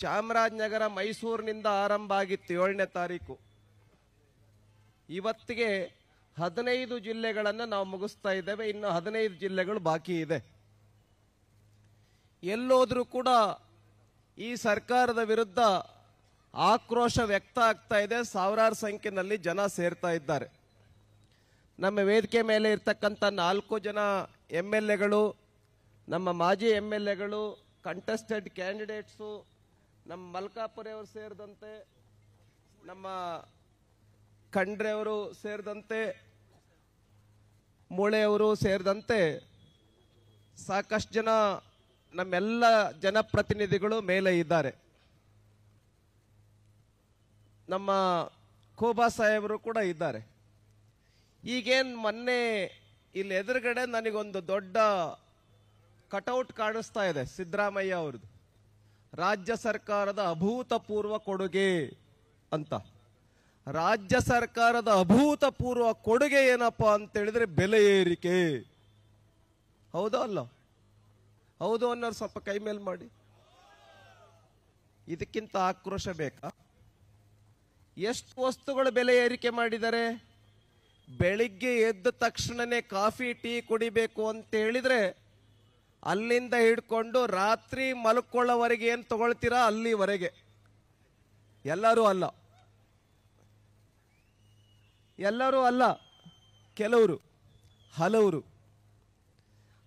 ಚಾಮರಾಜನಗರ ಮೈಸೂರಿನಿಂದ ಆರಂಭ ಆಗಿತ್ತು 7ನೇ ತಾರೀಕು. ಇವತ್ತಿಗೆ 15 ಜಿಲ್ಲೆಗಳನ್ನು ನಾವು ಮುಗಿಸ್ತಾ ಇದ್ದೇವೆ. ಇನ್ನು 15 ಜಿಲ್ಲೆಗಳು ಬಾಕಿ ಇದೆ. ಎಲ್ಲೋದ್ರೂ ಕೂಡ ಈ ಸರ್ಕಾರದ ವಿರುದ್ಧ ಆಕ್ರೋಶ ವ್ಯಕ್ತ ಆಗ್ತಾ ಇದೆ. ಸಾವಿರಾರು ಸಂಖ್ಯೆಯಲ್ಲಿ ಜನ ಸೇರ್ತಾ ಇದ್ದಾರೆ. ನಮ್ಮ ವೇದಿಕೆ ಮೇಲೆ ಇರ್ತಕ್ಕಂಥ 4 ಜನ MLAಗಳು, ನಮ್ಮ ಮಾಜಿ MLAಗಳು, ಕಂಟೆಸ್ಟೆಡ್ ಕ್ಯಾಂಡಿಡೇಟ್ಸು, ನಮ್ಮ ಮಲ್ಕಾಪುರಿ ಅವರು ಸೇರಿದಂತೆ, ನಮ್ಮ ಖಂಡ್ರೆ ಅವರು ಸೇರಿದಂತೆ, ಮೂಳೆಯವರು ಸೇರಿದಂತೆ ಸಾಕಷ್ಟು ಜನ ನಮ್ಮೆಲ್ಲ ಜನಪ್ರತಿನಿಧಿಗಳು ಮೇಲೆ ಇದ್ದಾರೆ. ನಮ್ಮ ಖೋಬಾ ಸಾಹೇಬರು ಕೂಡ ಇದ್ದಾರೆ. ಈಗೇನು ಮೊನ್ನೆ ಇಲ್ಲಿ ಎದುರುಗಡೆ ನನಗೊಂದು ದೊಡ್ಡ ಕಟೌಟ್ ಕಾಣಿಸ್ತಾ ಇದೆ ಸಿದ್ದರಾಮಯ್ಯ ಅವ್ರದ್ದು, ರಾಜ್ಯ ಸರ್ಕಾರದ ಅಭೂತಪೂರ್ವ ಕೊಡುಗೆ ಅಂತ. ರಾಜ್ಯ ಸರ್ಕಾರದ ಅಭೂತಪೂರ್ವ ಕೊಡುಗೆ ಏನಪ್ಪಾ ಅಂತ ಹೇಳಿದ್ರೆ ಬೆಲೆ ಏರಿಕೆ. ಹೌದೋ ಅಲ್ಲ? ಹೌದು ಅನ್ನೋರು ಸ್ವಲ್ಪ ಕೈ ಮೇಲೆ ಮಾಡಿ. ಇದಕ್ಕಿಂತ ಆಕ್ರೋಶ ಬೇಕಾ? ಎಷ್ಟು ವಸ್ತುಗಳು ಬೆಲೆ ಏರಿಕೆ ಮಾಡಿದ್ದಾರೆ. ಬೆಳಿಗ್ಗೆ ಎದ್ದ ತಕ್ಷಣನೇ ಕಾಫಿ ಟೀ ಕುಡಿಬೇಕು ಅಂತ ಹೇಳಿದ್ರೆ ಅಲ್ಲಿಂದ ಹಿಡ್ಕೊಂಡು ರಾತ್ರಿ ಮಲ್ಕೊಳ್ಳೋವರೆಗೆ ಏನು ತಗೊಳ್ತೀರಾ ಅಲ್ಲಿವರೆಗೆ. ಎಲ್ಲರೂ ಅಲ್ಲ, ಎಲ್ಲರೂ ಅಲ್ಲ, ಕೆಲವರು, ಹಲವರು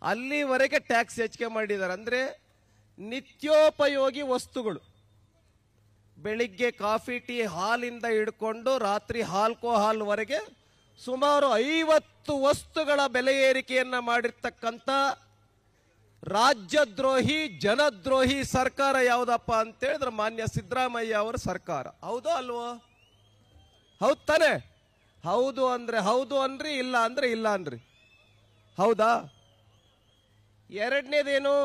ಅಲ್ಲಿವರೆಗೆ ಟ್ಯಾಕ್ಸ್ ಹೆಚ್ಚಿಗೆ ಮಾಡಿದ್ದಾರೆ. ಅಂದ್ರೆ ನಿತ್ಯೋಪಯೋಗಿ ವಸ್ತುಗಳು, ಬೆಳಿಗ್ಗೆ ಕಾಫಿ ಟೀ ಹಾಲಿಂದ ಹಿಡ್ಕೊಂಡು ರಾತ್ರಿ ಆಲ್ಕೋಹಾಲ್ವರೆಗೆ ಸುಮಾರು 50 ವಸ್ತುಗಳ ಬೆಲೆ ಏರಿಕೆಯನ್ನ ಮಾಡಿರ್ತಕ್ಕಂಥ ರಾಜ್ಯದ್ರೋಹಿ ಜನದ್ರೋಹಿ ಸರ್ಕಾರ ಯಾವುದಪ್ಪ ಅಂತ ಹೇಳಿದ್ರೆ ಮಾನ್ಯ ಸಿದ್ದರಾಮಯ್ಯ ಅವರ ಸರ್ಕಾರ. ಹೌದೋ ಅಲ್ವೋ? ಹೌದು ತಾನೆ? ಹೌದು ಅಂದ್ರೆ ಹೌದು ಅನ್ರಿ, ಇಲ್ಲ ಅಂದ್ರೆ ಇಲ್ಲ ಅನ್ರಿ. ಹೌದಾ? ಎರಡನೇದೇನು,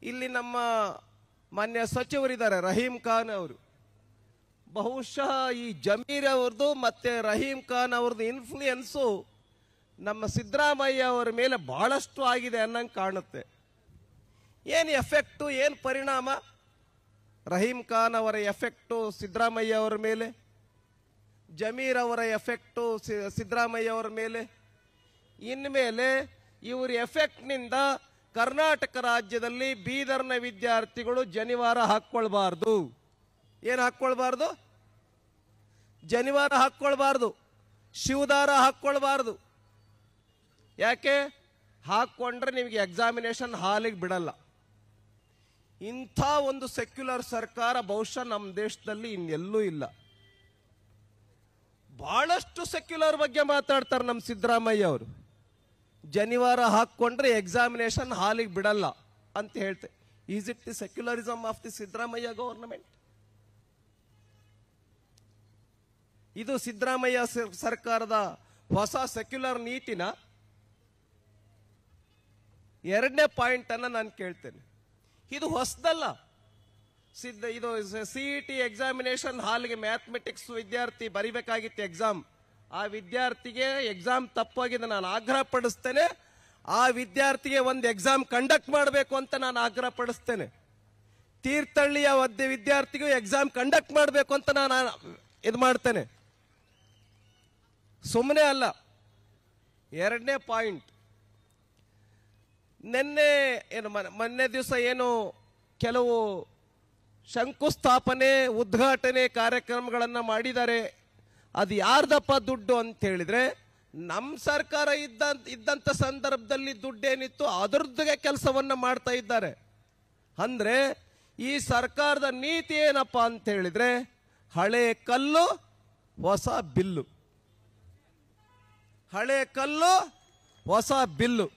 ಇಲ್ಲಿ ನಮ್ಮ ಮಾನ್ಯ ಸಚಿವರಿದ್ದಾರೆ ರಹೀಂ ಖಾನ್ ಅವರು. ಬಹುಶಃ ಈ ಜಮೀರ್ ಅವ್ರದ್ದು ಮತ್ತೆ ರಹೀಂ ಖಾನ್ ಅವ್ರದ್ದು ಇನ್ಫ್ಲೂಯೆನ್ಸು ನಮ್ಮ ಸಿದ್ದರಾಮಯ್ಯ ಅವರ ಮೇಲೆ ಬಹಳಷ್ಟು ಆಗಿದೆ ಅನ್ನಂಗೆ ಕಾಣುತ್ತೆ. ಏನು ಎಫೆಕ್ಟು, ಏನು ಪರಿಣಾಮ? ರಹೀಂ ಖಾನ್ ಅವರ ಎಫೆಕ್ಟು ಸಿದ್ದರಾಮಯ್ಯ ಅವರ ಮೇಲೆ, ಜಮೀರ್ ಅವರ ಎಫೆಕ್ಟು ಸಿದ್ದರಾಮಯ್ಯ ಅವರ ಮೇಲೆ. ಇನ್ಮೇಲೆ ಇವ್ರ ಎಫೆಕ್ಟ್ನಿಂದ ಕರ್ನಾಟಕ ರಾಜ್ಯದಲ್ಲಿ ಬೀದರ್ನ ವಿದ್ಯಾರ್ಥಿಗಳು ಜನಿವಾರ ಹಾಕ್ಕೊಳ್ಬಾರ್ದು. ಏನು ಹಾಕ್ಕೊಳ್ಬಾರ್ದು? ಜನಿವಾರ ಹಾಕ್ಕೊಳ್ಬಾರ್ದು, ಶಿವದಾರ ಹಾಕ್ಕೊಳ್ಬಾರ್ದು. ಯಾಕೆ? ಹಾಕ್ಕೊಂಡ್ರೆ ನಿಮಗೆ ಎಕ್ಸಾಮಿನೇಷನ್ ಹಾಲಿಗೆ ಬಿಡಲ್ಲ. ಇಂಥ ಒಂದು ಸೆಕ್ಯುಲರ್ ಸರ್ಕಾರ ಬಹುಶಃ ನಮ್ಮ ದೇಶದಲ್ಲಿ ಇನ್ನೆಲ್ಲೂ ಇಲ್ಲ. ಬಹಳಷ್ಟು ಸೆಕ್ಯುಲರ್ ಬಗ್ಗೆ ಮಾತಾಡ್ತಾರೆ ನಮ್ಮ ಸಿದ್ದರಾಮಯ್ಯ ಅವರು. ಜನಿವಾರ ಹಾಕ್ಕೊಂಡ್ರೆ ಎಕ್ಸಾಮಿನೇಷನ್ ಹಾಲಿಗೆ ಬಿಡಲ್ಲ ಅಂತ ಹೇಳ್ತೆ. Is it the secularism of the Siddaramaiah government? ಇದು ಸಿದ್ದರಾಮಯ್ಯ ಸರ್ಕಾರದ ಹೊಸ ಸೆಕ್ಯುಲರ್ ನೀತಿನ? ಎರಡನೇ ಪಾಯಿಂಟ್ ಅನ್ನ ನಾನು ಕೇಳ್ತೇನೆ. ಇದು ಹೊಸದಲ್ಲ. ಇದು CET ಎಕ್ಸಾಮಿನೇಷನ್ ಹಾಲ್ಗೆ ಮ್ಯಾಥಮೆಟಿಕ್ಸ್ ವಿದ್ಯಾರ್ಥಿ ಬರಿಬೇಕಾಗಿತ್ತು ಎಕ್ಸಾಮ್. ಆ ವಿದ್ಯಾರ್ಥಿಗೆ ಎಕ್ಸಾಮ್ ತಪ್ಪಾಗಿದೆ, ನಾನು ಆಗ್ರಹ ಪಡಿಸ್ತೇನೆ. ಆ ವಿದ್ಯಾರ್ಥಿಗೆ ಒಂದು ಎಕ್ಸಾಮ್ ಕಂಡಕ್ಟ್ ಮಾಡಬೇಕು ಅಂತ ನಾನು ಆಗ್ರಹ ಪಡಿಸ್ತೇನೆ. ತೀರ್ಥಹಳ್ಳಿಯ ವಿದ್ಯಾರ್ಥಿಗೂ ಎಕ್ಸಾಮ್ ಕಂಡಕ್ಟ್ ಮಾಡಬೇಕು ಅಂತ ನಾನು ಇದು ಮಾಡ್ತೇನೆ. ಸುಮ್ಮನೆ ಅಲ್ಲ. ಎರಡನೇ ಪಾಯಿಂಟ್, ಮೊನ್ನೆ ದಿವಸ ಏನು ಕೆಲವು ಶಂಕುಸ್ಥಾಪನೆ ಉದ್ಘಾಟನೆ ಕಾರ್ಯಕ್ರಮಗಳನ್ನು ಮಾಡಿದ್ದಾರೆ. ಅದು ಯಾರ್ದಪ್ಪ ದುಡ್ಡು ಅಂತ ಹೇಳಿದ್ರೆ, ನಮ್ಮ ಸರ್ಕಾರ ಇದ್ದಂಥ ಸಂದರ್ಭದಲ್ಲಿ ದುಡ್ಡೇನಿತ್ತು ಅದರದ್ದೇ ಕೆಲಸವನ್ನ ಮಾಡ್ತಾ ಇದ್ದಾರೆ. ಅಂದ್ರೆ ಈ ಸರ್ಕಾರದ ನೀತಿ ಏನಪ್ಪಾ ಅಂತ ಹೇಳಿದ್ರೆ ಹಳೆ ಕಲ್ಲು ಹೊಸ ಬಿಲ್ಲು, ಹಳೆ ಕಲ್ಲು ಹೊಸ ಬಿಲ್ಲು.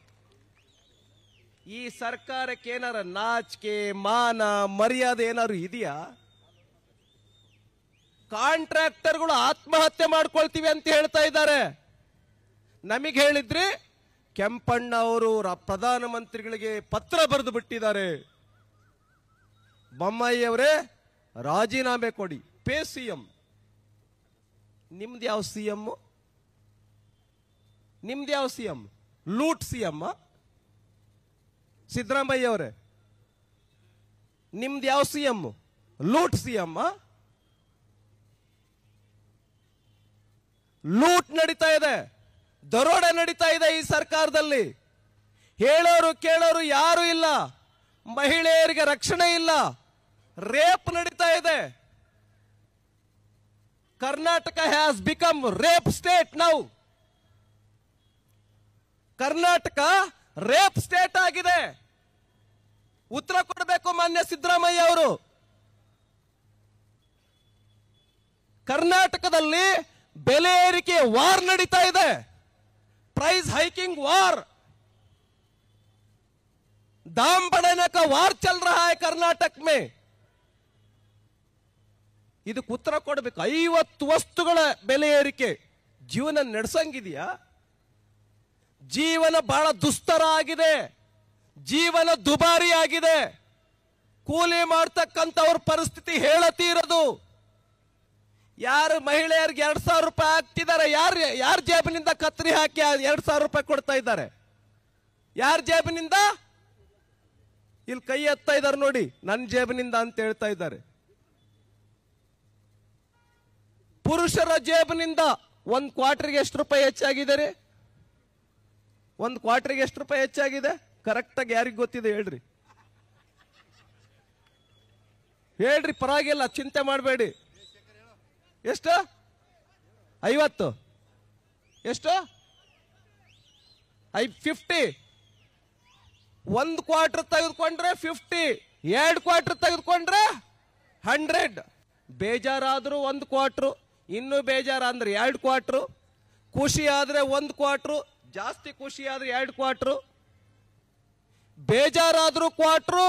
ಈ ಸರ್ಕಾರಕ್ಕೆ ಏನಾರ ನಾಚಿಕೆ ಮಾನ ಮರ್ಯಾದೆ ಏನಾದ್ರು ಇದೆಯಾ? ಕಾಂಟ್ರಾಕ್ಟರ್ಗಳು ಆತ್ಮಹತ್ಯೆ ಮಾಡ್ಕೊಳ್ತೀವಿ ಅಂತ ಹೇಳ್ತಾ ಇದ್ದಾರೆ. ನಮಗೆ ಹೇಳಿದ್ರಿ ಕೆಂಪಣ್ಣ ಅವರು ಪ್ರಧಾನಮಂತ್ರಿಗಳಿಗೆ ಪತ್ರ ಬರೆದು ಬಿಟ್ಟಿದ್ದಾರೆ. ಬೊಮ್ಮಾಯಿ ಅವರೇ ರಾಜೀನಾಮೆ ಕೊಡಿ, ಪೇ ಸಿಎಂ. ನಿಮ್ದು ಯಾವ ಸಿಎಂ? ನಿಮ್ದು ಯಾವ ಸಿಎಂ? ಲೂಟ್ ಸಿಎಂ ಸಿದ್ದರಾಮಯ್ಯ ಅವರೇ? ನಿಮ್ದು ಯಾವ ಸಿಎಂ? ಲೂಟ್ ಸಿಎಂ, ಲೂಟ್ ನಡೀತಾ ಇದೆ, ದರೋಡೆ ನಡೀತಾ ಇದೆ ಈ ಸರ್ಕಾರದಲ್ಲಿ. ಹೇಳೋರು ಕೇಳೋರು ಯಾರು ಇಲ್ಲ, ಮಹಿಳೆಯರಿಗೆ ರಕ್ಷಣೆ ಇಲ್ಲ, ರೇಪ್ ನಡೀತಾ ಇದೆ. Karnataka has become rape state now. Karnataka rape state ಆಗಿದೆ. ಉತ್ತರ ಕೊಡಬೇಕು ಮಾನ್ಯ ಸಿದ್ದರಾಮಯ್ಯ ಅವರು. ಕರ್ನಾಟಕದಲ್ಲಿ ಬೆಲೆ ಏರಿಕೆ ವಾರ್ ನಡೀತಾ ಇದೆ, ಪ್ರೈಸ್ ಹೈಕಿಂಗ್ वार, दाम बढ़ाने का वार चल रहा है कर्नाटक में. ಇದಕ್ಕೆ ಉತ್ತರ ಕೊಡಬೇಕು. 50 ವಸ್ತುಗಳ ಬೆಲೆ ಏರಿಕೆ ಜೀವನ ನಡೆಸಂಗಿದೆಯಾ? ಜೀವನ ಬಹಳ ದುಸ್ತರ ಆಗಿದೆ, ಜೀವನ ದುಬಾರಿ ಆಗಿದೆ. ಕೂಲಿ ಮಾಡ್ತಕ್ಕಂಥವ್ರ ಪರಿಸ್ಥಿತಿ ಹೇಳತೀರದು. ಯಾರು ಮಹಿಳೆಯರಿಗೆ 2000 ರೂಪಾಯಿ ಹಾಕ್ತಿದ್ದಾರೆ, ಯಾರ ಜೇಬಿನಿಂದ ಕತ್ರಿ ಹಾಕಿ 2000 ರೂಪಾಯಿ ಕೊಡ್ತಾ ಇದ್ದಾರೆ? ಯಾರ ಜೇಬಿನಿಂದ? ಇಲ್ಲಿ ಕೈ ಎತ್ತಾ ಇದ್ದಾರೆ ನೋಡಿ, ನನ್ನ ಜೇಬಿನಿಂದ ಅಂತ ಹೇಳ್ತಾ ಇದ್ದಾರೆ. ಪುರುಷರ ಜೇಬಿನಿಂದ ಒಂದು ಕ್ವಾರ್ಟರ್ಗೆ ಎಷ್ಟು ರೂಪಾಯಿ ಹೆಚ್ಚಾಗಿದೆ ರೀ? ಒಂದು ಕ್ವಾರ್ಟರ್ಗೆ ಎಷ್ಟು ರೂಪಾಯಿ ಹೆಚ್ಚಾಗಿದೆ? ಕರೆಕ್ಟ್ ಆಗಿ ಯಾರಿಗೆ ಗೊತ್ತಿದೆ ಹೇಳ್ರಿ, ಹೇಳ್ರಿ, ಪರವಾಗಿಲ್ಲ, ಚಿಂತೆ ಮಾಡಬೇಡಿ. ಎಷ್ಟು? 50. ಎಷ್ಟು? 50. ಒಂದು ಕ್ವಾರ್ಟರ್ ತೆಗೆದುಕೊಂಡ್ರೆ 50, 2 ಕ್ವಾರ್ಟರ್ ತೆಗೆದುಕೊಂಡ್ರೆ 100. ಬೇಜಾರಾದ್ರೂ 1 ಕ್ವಾರ್ಟರ್, ಇನ್ನೂ ಬೇಜಾರ ಅಂದ್ರೆ 2 ಕ್ವಾರ್ಟರ್, ಖುಷಿ ಆದ್ರೆ 1 ಕ್ವಾರ್ಟರ್, ಜಾಸ್ತಿ ಖುಷಿ ಆದ್ರೆ 2 ಕ್ವಾರ್ಟರ್, ಬೇಜಾರಾದ್ರೂ ಕ್ವಾರ್ಟರ್,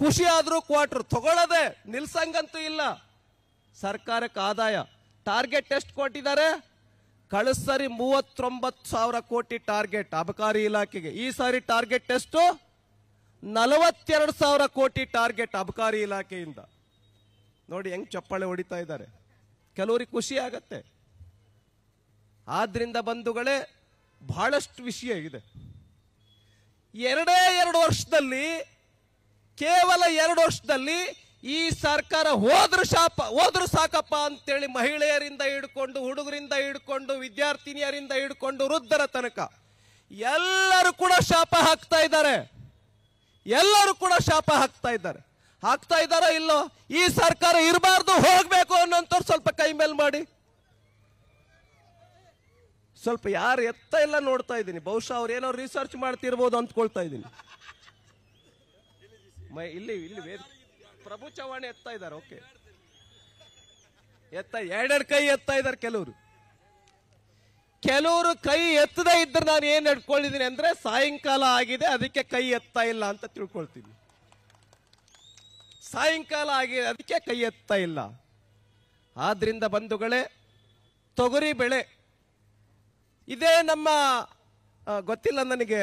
ಖುಷಿ ಆದ್ರೂ ಕ್ವಾರ್ಟರ್. ತಗೊಳ್ಳದೆ ನಿಲ್ಸಂಗಂತೂ ಇಲ್ಲ. ಸರ್ಕಾರಕ್ಕೆ ಆದಾಯ ಟಾರ್ಗೆಟ್ ಎಷ್ಟು ಕೊಟ್ಟಿದ್ದಾರೆ? ಕಳೆದ ಸಾರಿ 39,000 ಕೋಟಿ ಟಾರ್ಗೆಟ್ ಅಬಕಾರಿ ಇಲಾಖೆಗೆ. ಈ ಸಾರಿ ಟಾರ್ಗೆಟ್ ಎಷ್ಟು? 42,000 ಕೋಟಿ ಟಾರ್ಗೆಟ್ ಅಬಕಾರಿ ಇಲಾಖೆಯಿಂದ. ನೋಡಿ ಹೆಂಗ್ ಚಪ್ಪಾಳೆ ಹೊಡಿತಾ ಇದ್ದಾರೆ. ಕೆಲವರಿಗೆ ಖುಷಿ ಆಗತ್ತೆ. ಆದ್ರಿಂದ ಬಂಧುಗಳೇ, ಬಹಳಷ್ಟು ವಿಷಯ ಇದೆ. 2 ವರ್ಷದಲ್ಲಿ, ಕೇವಲ 2 ವರ್ಷದಲ್ಲಿ ಈ ಸರ್ಕಾರ ಹೋದ್ರು ಸಾಕಪ್ಪ ಅಂತೇಳಿ ಮಹಿಳೆಯರಿಂದ ಹಿಡ್ಕೊಂಡು, ಹುಡುಗರಿಂದ ಹಿಡ್ಕೊಂಡು, ವಿದ್ಯಾರ್ಥಿನಿಯರಿಂದ ಹಿಡ್ಕೊಂಡು ವೃದ್ಧರ ತನಕ ಎಲ್ಲರೂ ಕೂಡ ಶಾಪ ಹಾಕ್ತಾ ಇದ್ದಾರೆ. ಎಲ್ಲರೂ ಕೂಡ ಶಾಪ ಹಾಕ್ತಾ ಇದ್ದಾರೆ. ಹಾಕ್ತಾ ಇದ್ದಾರೋ ಇಲ್ಲೋ? ಈ ಸರ್ಕಾರ ಇರಬಾರ್ದು, ಹೋಗ್ಬೇಕು ಅನ್ನೋಂಥವ್ರು ಸ್ವಲ್ಪ ಕೈ ಮೇಲ್ ಮಾಡಿ. ಸ್ವಲ್ಪ ಯಾರು ಎತ್ತ ಎಲ್ಲ ನೋಡ್ತಾ ಇದ್ದೀನಿ. ಬಹುಶಃ ಅವ್ರು ಏನೋ ರಿಸರ್ಚ್ ಮಾಡ್ತಿರ್ಬೋದು ಅಂದ್ಕೊಳ್ತಾ ಇದ್ದೀನಿ. ಇಲ್ಲಿ ಪ್ರಭು ಚವ್ಹಾಣ್ ಎತ್ತಾ ಇದ್ದಾರೆ. ಓಕೆ, ಎರಡೆರಡು ಕೈ ಎತ್ತಾ ಇದ್ದಾರೆ. ಕೆಲವರು ಕೈ ಎತ್ತದೇ ಇದ್ರೆ ನಾನು ಏನ್ ಹಿಡ್ಕೊಂಡಿದ್ದೀನಿ ಅಂದ್ರೆ ಸಾಯಂಕಾಲ ಆಗಿದೆ ಅದಕ್ಕೆ ಕೈ ಎತ್ತಾ ಇಲ್ಲ ಅಂತ ತಿಳ್ಕೊಳ್ತೀನಿ. ಸಾಯಂಕಾಲ ಆಗಿದೆ ಅದಕ್ಕೆ ಕೈ ಎತ್ತಾ ಇಲ್ಲ. ಆದ್ರಿಂದ ಬಂಧುಗಳೇ, ತೊಗರಿ ಬೆಳೆ ಇದೇ ನಮ್ಮ ಗೊತ್ತಿಲ್ಲ ನನಗೆ,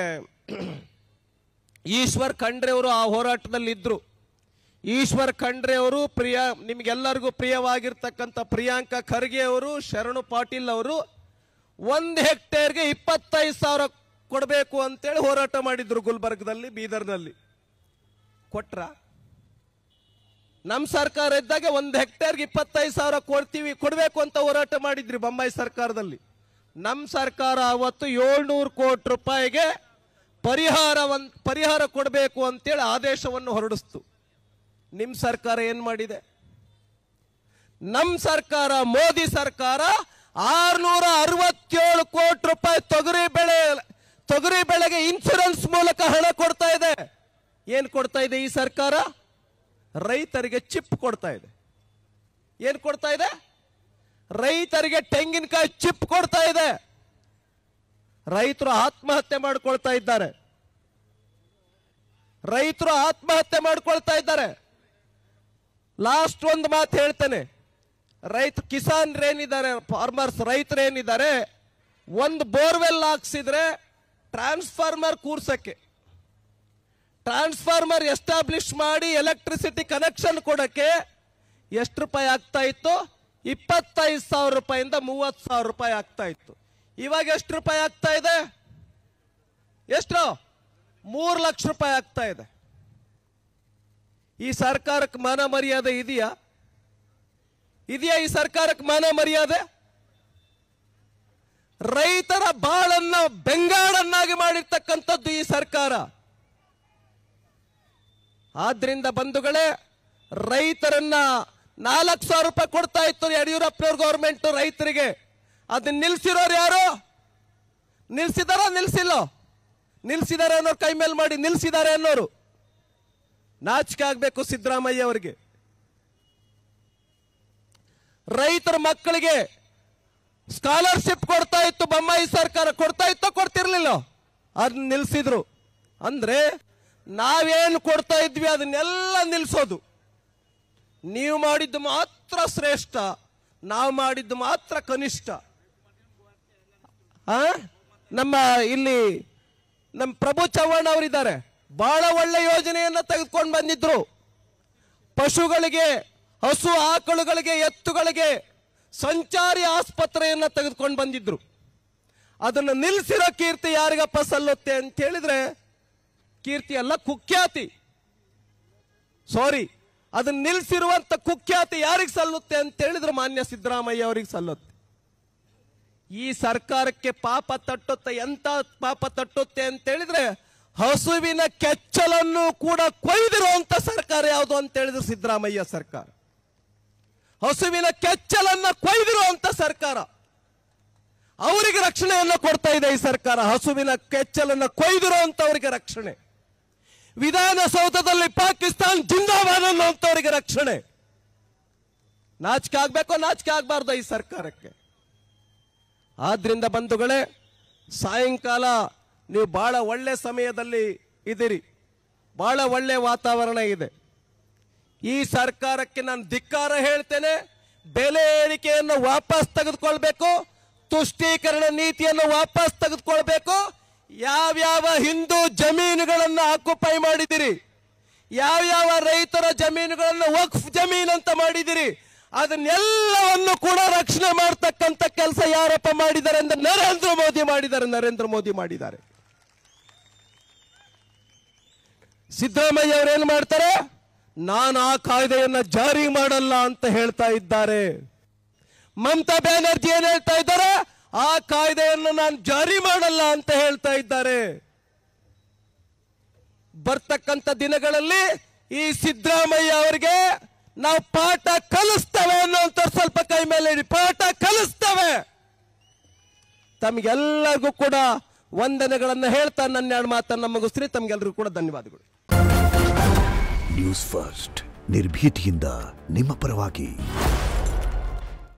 ಈಶ್ವರ್ ಖಂಡ್ರೆ ಅವರು ಆ ಹೋರಾಟದಲ್ಲಿ ಇದ್ರು. ಈಶ್ವರ್ ಖಂಡ್ರೆ ಅವರು, ನಿಮ್ಗೆಲ್ಲರಿಗೂ ಪ್ರಿಯವಾಗಿರ್ತಕ್ಕಂಥ ಪ್ರಿಯಾಂಕಾ ಖರ್ಗೆ ಅವರು, ಶರಣು ಪಾಟೀಲ್ ಅವರು 1 ಹೆಕ್ಟೇರ್ಗೆ 25,000 ಕೊಡಬೇಕು ಅಂತೇಳಿ ಹೋರಾಟ ಮಾಡಿದ್ರು. ಗುಲ್ಬರ್ಗದಲ್ಲಿ, ಬೀದರ್ನಲ್ಲಿ ಕೊಟ್ರ? ನಮ್ಮ ಸರ್ಕಾರ ಇದ್ದಾಗ 1 ಹೆಕ್ಟೇರ್ಗೆ 25,000 ಕೊಡಬೇಕು ಅಂತ ಹೋರಾಟ ಮಾಡಿದ್ರಿ ಬೊಮ್ಮಾಯಿ ಸರ್ಕಾರದಲ್ಲಿ. ನಮ್ಮ ಸರ್ಕಾರ ಅವತ್ತು 700 ಕೋಟಿ ರೂಪಾಯಿಗೆ ಪರಿಹಾರ ಕೊಡಬೇಕು ಅಂತೇಳಿ ಆದೇಶವನ್ನು ಹೊರಡಿಸ್ತು. ನಿಮ್ಮ ಸರ್ಕಾರ ಏನ್ ಮಾಡಿದೆ? ನಮ್ಮ ಸರ್ಕಾರ, ಮೋದಿ ಸರ್ಕಾರ 667 ಕೋಟಿ ರೂಪಾಯಿ ತೊಗರಿ ಬೆಳೆಗೆ ಇನ್ಶೂರೆನ್ಸ್ ಮೂಲಕ ಹಣ ಕೊಡ್ತಾ ಇದೆ. ಏನ್ ಕೊಡ್ತಾ ಇದೆ ಈ ಸರ್ಕಾರ? ರೈತರಿಗೆ ಚಿಪ್ ಕೊಡ್ತಾ ಇದೆ. ಏನ್ ಕೊಡ್ತಾ ಇದೆ? ರೈತರಿಗೆ ತೆಂಗಿನಕಾಯಿ ಚಿಪ್ ಕೊಡ್ತಾ ಇದೆ. ರೈತರು ಆತ್ಮಹತ್ಯೆ ಮಾಡ್ಕೊಳ್ತಾ ಇದ್ದಾರೆ. ಲಾಸ್ಟ್ ಒಂದು ಮಾತು ಹೇಳ್ತೇನೆ. ಕಿಸಾನ್ ಏನಿದ್ದಾರೆ, ಫಾರ್ಮರ್ಸ್ ರೈತರು ಏನಿದ್ದಾರೆ, ಒಂದು ಬೋರ್ವೆಲ್ ಹಾಕ್ಸಿದ್ರೆ ಟ್ರಾನ್ಸ್ಫಾರ್ಮರ್ ಕೂರ್ಸಕ್ಕೆ, ಟ್ರಾನ್ಸ್ಫಾರ್ಮರ್ ಎಸ್ಟಾಬ್ಲಿಷ್ ಮಾಡಿ ಎಲೆಕ್ಟ್ರಿಸಿಟಿ ಕನೆಕ್ಷನ್ ಕೊಡಕ್ಕೆ ಎಷ್ಟು ರೂಪಾಯಿ ಆಗ್ತಾ ಇತ್ತು? 25,000 ರೂಪಾಯಿಂದ 30,000 ರೂಪಾಯಿ ಆಗ್ತಾ ಇತ್ತು. ಇವಾಗ ಎಷ್ಟು ರೂಪಾಯಿ ಆಗ್ತಾ ಇದೆ? ಎಷ್ಟು? 3 ಲಕ್ಷ ರೂಪಾಯಿ ಆಗ್ತಾ ಇದೆ. ಈ ಸರ್ಕಾರಕ್ಕೆ ಮಾನ ಮರ್ಯಾದೆ ಇದೆಯಾ? ಈ ಸರ್ಕಾರಕ್ಕೆ ಮಾನ ಮರ್ಯಾದೆ? ರೈತರ ಬಾಳನ್ನ ಬೆಂಗಾಡನ್ನಾಗಿ ಮಾಡಿರ್ತಕ್ಕಂಥದ್ದು ಈ ಸರ್ಕಾರ. ಆದ್ರಿಂದ ಬಂಧುಗಳೇ, ರೈತರನ್ನ 4,000 ರೂಪಾಯಿ ಕೊಡ್ತಾ ಇತ್ತು ಯಡಿಯೂರಪ್ಪನವ್ರ ಗೌರ್ಮೆಂಟ್ ರೈತರಿಗೆ. ಅದನ್ನ ನಿಲ್ಸಿರೋರು ಯಾರು? ನಿಲ್ಸಿದಾರ? ನಿಲ್ಸಿಲ್ಲೋ? ನಿಲ್ಸಿದ್ದಾರೆ ಅನ್ನೋರು ಕೈ ಮೇಲೆ ಮಾಡಿ ನಿಲ್ಸಿದ್ದಾರೆ ಅನ್ನೋರು. ನಾಚಿಕೆ ಆಗ್ಬೇಕು ಸಿದ್ದರಾಮಯ್ಯ ಅವರಿಗೆ. ರೈತರ ಮಕ್ಕಳಿಗೆ ಸ್ಕಾಲರ್ಶಿಪ್ ಕೊಡ್ತಾ ಇತ್ತು ಬೊಮ್ಮಾಯಿ ಸರ್ಕಾರ. ಕೊಡ್ತಾ ಇತ್ತೋ ಕೊಡ್ತಿರ್ಲಿಲ್ಲ? ಅದನ್ನ ನಿಲ್ಸಿದ್ರು. ಅಂದ್ರೆ ನಾವೇನು ಕೊಡ್ತಾ ಇದ್ವಿ ಅದನ್ನೆಲ್ಲ ನಿಲ್ಸೋದು. ನೀವು ಮಾಡಿದ್ದು ಮಾತ್ರ ಶ್ರೇಷ್ಠ, ನಾವು ಮಾಡಿದ್ದು ಮಾತ್ರ ಕನಿಷ್ಠ. ನಮ್ಮ ಇಲ್ಲಿ ನಮ್ಮ ಪ್ರಭು ಚವ್ಹಾಣ್ ಅವರಿದ್ದಾರೆ, ಬಹಳ ಒಳ್ಳೆ ಯೋಜನೆಯನ್ನ ತೆಗೆದುಕೊಂಡು ಬಂದಿದ್ರು. ಪಶುಗಳಿಗೆ, ಹಸು ಆಕಳುಗಳಿಗೆ, ಎತ್ತುಗಳಿಗೆ ಸಂಚಾರಿ ಆಸ್ಪತ್ರೆಯನ್ನ ತೆಗೆದುಕೊಂಡು ಬಂದಿದ್ರು. ಅದನ್ನು ನಿಲ್ಸಿರೋ ಕೀರ್ತಿ ಯಾರಿಗಪ್ಪ ಸಲ್ಲುತ್ತೆ ಅಂತ ಹೇಳಿದ್ರೆ, ಕೀರ್ತಿ ಅಲ್ಲ, ಕುಖ್ಯಾತಿ. ಸಾರಿ, ಅದನ್ನ ನಿಲ್ಸಿರುವಂತ ಕುಖ್ಯಾತಿ ಯಾರಿಗೆ ಸಲ್ಲುತ್ತೆ ಅಂತ ಹೇಳಿದ್ರೆ ಮಾನ್ಯ ಸಿದ್ದರಾಮಯ್ಯ ಅವರಿಗೆ ಸಲ್ಲುತ್ತೆ. ಈ ಸರ್ಕಾರಕ್ಕೆ ಪಾಪ ತಟ್ಟುತ್ತೆ. ಎಂತ ಪಾಪ ತಟ್ಟುತ್ತೆ ಅಂತ ಹೇಳಿದ್ರೆ, ಹಸುವಿನ ಕೆಚ್ಚಲನ್ನು ಕೂಡ ಕೊಯ್ದಿರುವಂತ ಸರ್ಕಾರ ಯಾವುದು ಅಂತ ಹೇಳಿದ್ರೆ ಸಿದ್ದರಾಮಯ್ಯ ಸರ್ಕಾರ. ಹಸುವಿನ ಕೆಚ್ಚಲನ್ನ ಕೊಯ್ದಿರುವಂತ ಸರ್ಕಾರ. ಅವರಿಗೆ ರಕ್ಷಣೆಯನ್ನು ಕೊಡ್ತಾ ಇದೆ ಈ ಸರ್ಕಾರ. ಹಸುವಿನ ಕೆಚ್ಚಲನ್ನ ಕೊಯ್ದಿರುವಂತವರಿಗೆ ರಕ್ಷಣೆ. ವಿಧಾನಸೌಧದಲ್ಲಿ ಪಾಕಿಸ್ತಾನ್ ಜಿಂದಾಬಾದ್ ಅನ್ನುವಂಥವರಿಗೆ ರಕ್ಷಣೆ. ನಾಚಿಕೆ ಆಗ್ಬೇಕೋ ನಾಚಿಕೆ ಆಗ್ಬಾರ್ದು ಈ ಸರ್ಕಾರಕ್ಕೆ. ಆದ್ರಿಂದ ಬಂಧುಗಳೇ, ಸಾಯಂಕಾಲ ನೀವು ಬಹಳ ಒಳ್ಳೆ ಸಮಯದಲ್ಲಿ ಇದ್ದೀರಿ, ಬಹಳ ಒಳ್ಳೆ ವಾತಾವರಣ ಇದೆ. ಈ ಸರ್ಕಾರಕ್ಕೆ ನಾನು ಧಿಕ್ಕಾರ ಹೇಳ್ತೇನೆ. ಬೆಲೆ ಏರಿಕೆಯನ್ನು ವಾಪಸ್ ತೆಗೆದುಕೊಳ್ಬೇಕು, ತುಷ್ಟೀಕರಣ ನೀತಿಯನ್ನು ವಾಪಸ್ ತೆಗೆದುಕೊಳ್ಬೇಕು. ಯಾವ್ಯಾವ ಹಿಂದೂ ಜಮೀನುಗಳನ್ನು ಆಕ್ಯುಪೈ ಮಾಡಿದಿರಿ, ಯಾವ್ಯಾವ ರೈತರ ಜಮೀನುಗಳನ್ನು ವಕ್ಫ್ ಜಮೀನ್ ಅಂತ ಮಾಡಿದಿರಿ, ಅದನ್ನೆಲ್ಲವನ್ನು ಕೂಡ ರಕ್ಷಣೆ ಮಾಡತಕ್ಕಂತ ಕೆಲಸ ಯಾರಪ್ಪ ಮಾಡಿದ್ದಾರೆ ಅಂದ್ರೆ ನರೇಂದ್ರ ಮೋದಿ ಮಾಡಿದ್ದಾರೆ. ನರೇಂದ್ರ ಮೋದಿ ಮಾಡಿದ್ದಾರೆ. ಸಿದ್ದರಾಮಯ್ಯ ಅವರೇನು ಮಾಡ್ತಾರೆ? ನಾನು ಆ ಕಾಯ್ದೆಯನ್ನ ಜಾರಿ ಮಾಡಲ್ಲ ಅಂತ ಹೇಳ್ತಾ ಇದ್ದಾರೆ. ಮಮತಾ ಬ್ಯಾನರ್ಜಿ ಏನ್ ಹೇಳ್ತಾ ಇದ್ದಾರೆ? ಆ ಕಾಯ್ದೆಯನ್ನು ನಾನು ಜಾರಿ ಮಾಡಲ್ಲ ಅಂತ ಹೇಳ್ತಾ ಇದ್ದಾರೆ. ಬರ್ತಕ್ಕಂಥ ದಿನಗಳಲ್ಲಿ ಈ ಸಿದ್ದರಾಮಯ್ಯ ಅವರಿಗೆ ನಾವು ಪಾಠ ಕಲಿಸ್ತೇವೆ ಅನ್ನೋಂಥ ಸ್ವಲ್ಪ ಕೈ ಮೇಲೆ ಇಡಿ. ಪಾಠ ಕಲಿಸ್ತೇವೆ. ತಮಗೆಲ್ಲರಿಗೂ ಕೂಡ ವಂದನೆಗಳನ್ನು ಹೇಳ್ತಾ ನನ್ನ ಎರಡು ಮಾತನ್ನು ಮುಗಿಸ್ತೀನಿ. ತಮಗೆಲ್ಲರಿಗೂ ಕೂಡ ಧನ್ಯವಾದಗಳು. ನ್ಯೂಸ್ ಫಸ್ಟ್, ನಿರ್ಭೀತಿಯಿಂದ ನಿಮ್ಮ ಪರವಾಗಿ.